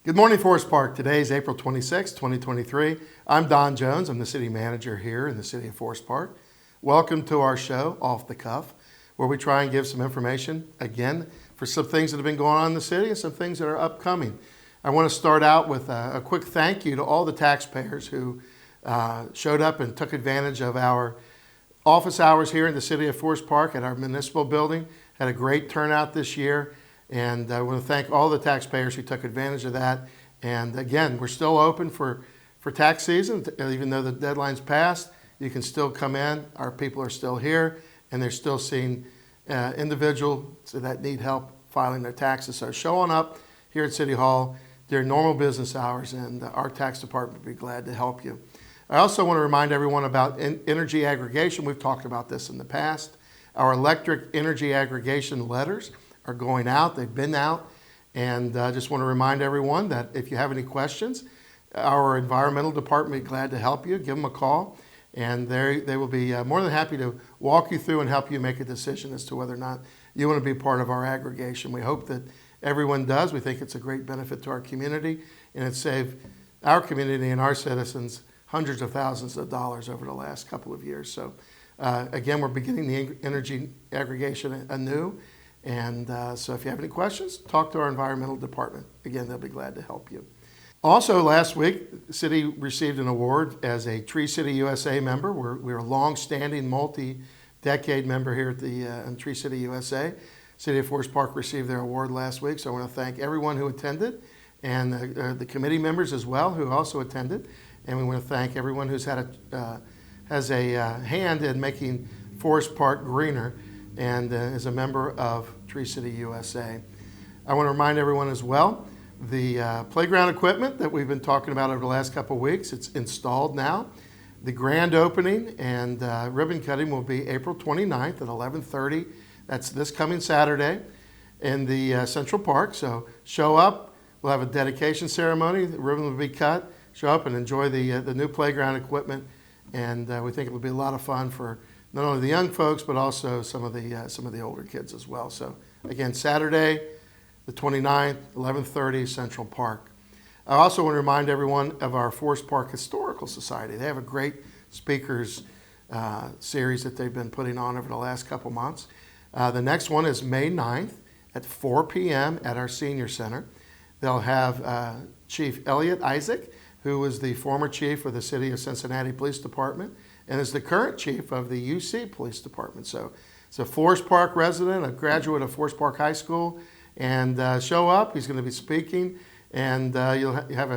Good morning, Forest Park. Today is April 26, 2023. I'm Don Jones. I'm the city manager here in the city of Forest Park. Welcome to our show, Off the Cuff, where we try and give some information, again, for some things that have been going on in the city and some things that are upcoming. I want to start out with a quick thank you to all the taxpayers who showed up and took advantage of our office hours here in the city of Forest Park at our municipal building. Had a great turnout this year. And I want to thank all the taxpayers who took advantage of that. And again, we're still open for tax season. Even though the deadline's passed, you can still come in. Our people are still here, and they're still seeing individuals that need help filing their taxes. So show on up here at City Hall during normal business hours, and our tax department will be glad to help you. I also want to remind everyone about energy aggregation. We've talked about this in the past. Our electric energy aggregation letters are going out. They've been out. And I just want to remind everyone that if you have any questions, our environmental department will be glad to help you. Give them a call. And they will be more than happy to walk you through and help you make a decision as to whether or not you want to be part of our aggregation. We hope that everyone does. We think it's a great benefit to our community. And it's saved our community and our citizens hundreds of thousands of dollars over the last couple of years. So again, we're beginning the energy aggregation anew. And so if you have any questions, talk to our environmental department. Again, they'll be glad to help you. Also, last week, the city received an award as a Tree City USA member. We're a long-standing, multi-decade member here at the Tree City USA. City of Forest Park received their award last week, so I want to thank everyone who attended and the committee members as well who also attended. And we want to thank everyone who's has a hand in making Forest Park greener and is a member of Tree City USA. I want to remind everyone as well, the playground equipment that we've been talking about over the last couple of weeks, it's installed now. The grand opening and ribbon cutting will be April 29th at 11:30. That's this coming Saturday in the Central Park. So show up. We'll have a dedication ceremony. The ribbon will be cut. Show up and enjoy the new playground equipment. And we think it will be a lot of fun for not only the young folks, but also some of the older kids as well. So again, Saturday, the 29th, 11:30, Central Park. I also want to remind everyone of our Forest Park Historical Society. They have a great speakers series that they've been putting on over the last couple months. The next one is May 9th at 4 p.m. at our Senior Center. They'll have Chief Elliot Isaac, who was the former chief of the City of Cincinnati Police Department and is the current chief of the UC Police Department. So it's a Forest Park resident, a graduate of Forest Park High School, and show up. He's going to be speaking, and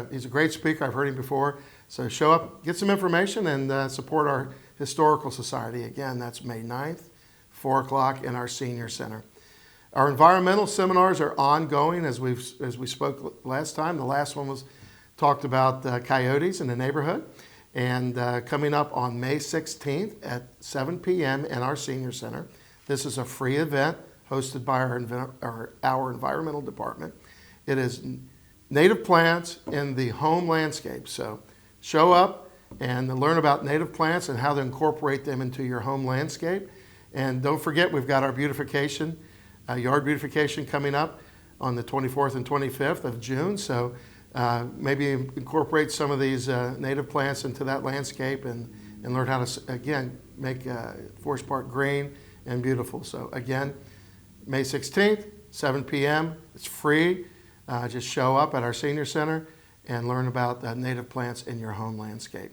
he's a great speaker. I've heard him before. So show up, get some information, and support our Historical Society. Again, that's May 9th, 4 o'clock in our Senior Center. Our environmental seminars are ongoing as we spoke last time. The last one was talked about coyotes in the neighborhood. And coming up on May 16th at 7 p.m. in our Senior Center. This is a free event hosted by our environmental department. It is native plants in the home landscape. So show up and learn about native plants and how to incorporate them into your home landscape. And don't forget, we've got our beautification, yard beautification coming up on the 24th and 25th of June. So maybe incorporate some of these native plants into that landscape and learn how to, again, make Forest Park green and beautiful. So again, May 16th, 7 p.m. It's free. Just show up at our Senior Center and learn about native plants in your home landscape.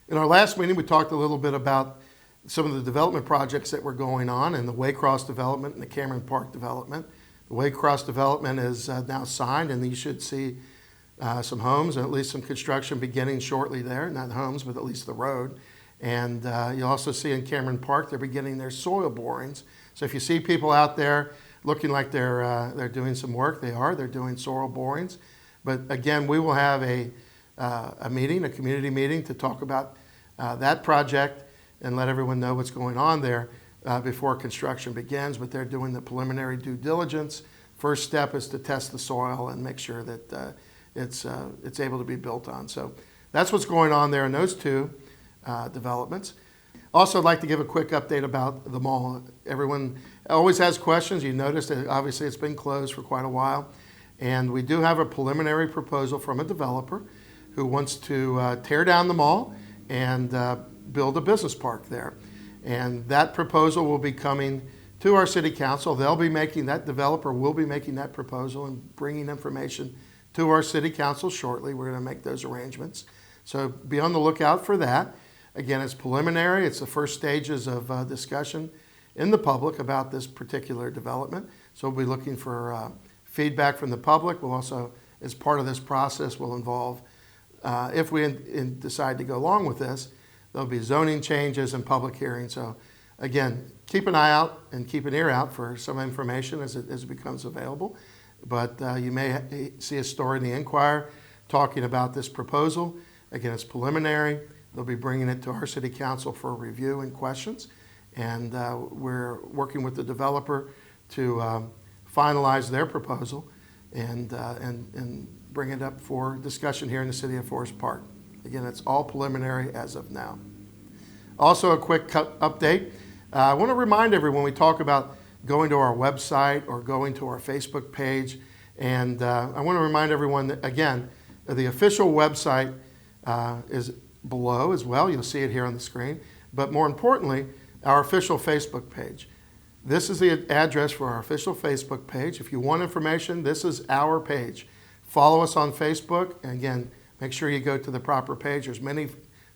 In our last meeting, we talked a little bit about some of the development projects that were going on and the Waycross development and the Cameron Park development. The Waycross development is now signed, and you should see some homes, and at least some construction beginning shortly there. Not homes, but at least the road. And you'll also see in Cameron Park, they're beginning their soil borings. So if you see people out there looking like they're doing some work, they're doing soil borings. But again, we will have a meeting, a community meeting, to talk about that project and let everyone know what's going on there before construction begins. But they're doing the preliminary due diligence. First step is to test the soil and make sure that it's able to be built on. So that's what's going on there in those two developments. Also, I'd like to give a quick update about the mall. Everyone always has questions. You noticed that obviously it's been closed for quite a while. And we do have a preliminary proposal from a developer who wants to tear down the mall and build a business park there. And that proposal will be coming to our city council. That developer will be making that proposal and bringing information to our city council shortly. We're going to make those arrangements. So be on the lookout for that. Again, it's preliminary. It's the first stages of discussion in the public about this particular development. So we'll be looking for feedback from the public. We'll also, as part of this process, will involve, if we decide to go along with this, there'll be zoning changes and public hearings. So again, keep an eye out and keep an ear out for some information as it becomes available. But you may see a story in the Enquirer talking about this proposal. Again, it's preliminary. They'll be bringing it to our city council for review and questions. And we're working with the developer to finalize their proposal and bring it up for discussion here in the city of Forest Park. Again, it's all preliminary as of now. Also, a quick update. I want to remind everyone, we talk about going to our website or going to our Facebook page. And I want to remind everyone that, again, the official website is below as well. You'll see it here on the screen. But more importantly, our official Facebook page. This is the address for our official Facebook page. If you want information, this is our page. Follow us on Facebook. And again, make sure you go to the proper page. There's many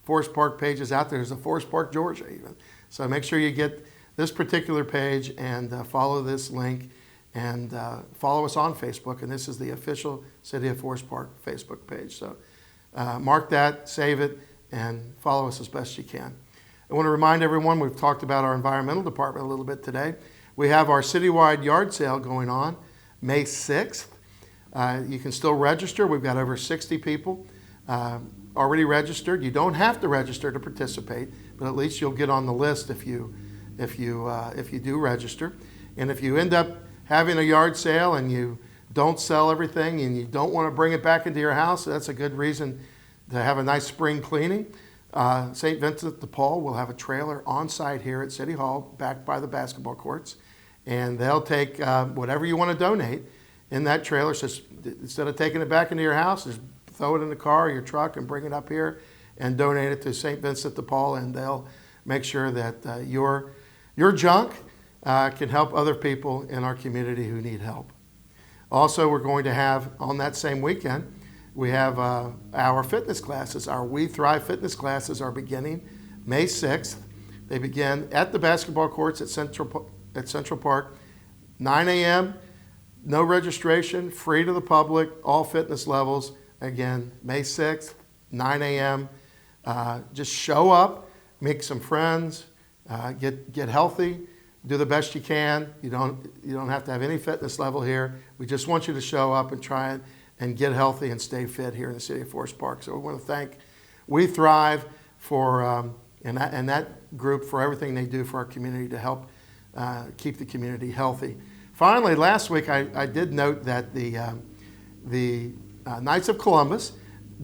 Forest Park pages out there. There's a Forest Park, Georgia even. So make sure you get this particular page and follow this link and follow us on Facebook. And this is the official City of Forest Park Facebook page. So mark that, save it, and follow us as best you can. I want to remind everyone, we've talked about our environmental department a little bit today. We have our citywide yard sale going on May 6th. You can still register. We've got over 60 people already registered. You don't have to register to participate, but at least you'll get on the list if you do register. And if you end up having a yard sale and you don't sell everything and you don't want to bring it back into your house, that's a good reason to have a nice spring cleaning. St. Vincent de Paul will have a trailer on site here at City Hall, backed by the basketball courts, and they'll take whatever you want to donate in that trailer. So instead of taking it back into your house, just throw it in the car or your truck and bring it up here and donate it to St. Vincent de Paul, and they'll make sure that your junk can help other people in our community who need help. Also, we're going to have, on that same weekend, we have our fitness classes. Our We Thrive fitness classes are beginning May 6th. They begin at the basketball courts at Central Park, 9 a.m., no registration, free to the public, all fitness levels. Again, May 6th, 9 a.m. Just show up, make some friends, get healthy, do the best you can. You don't have to have any fitness level here. We just want you to show up and try it and get healthy and stay fit here in the city of Forest Park. So we want to thank We Thrive for and that group for everything they do for our community to help keep the community healthy. Finally, last week I did note that the Knights of Columbus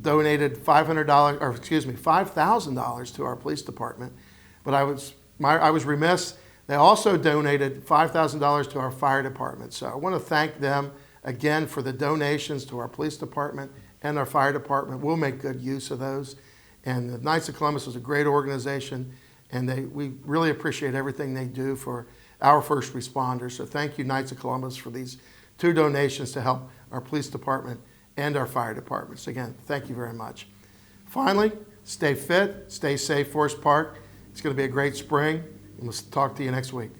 donated $5,000 to our police department, but I was remiss. They also donated $5,000 to our fire department. So I want to thank them again for the donations to our police department and our fire department. We'll make good use of those. And the Knights of Columbus is a great organization, and we really appreciate everything they do for our first responders. So thank you, Knights of Columbus, for these 2 donations to help our police department and our fire departments. Again, thank you very much. Finally, stay fit, stay safe, Forest Park. It's going to be a great spring, and we'll talk to you next week.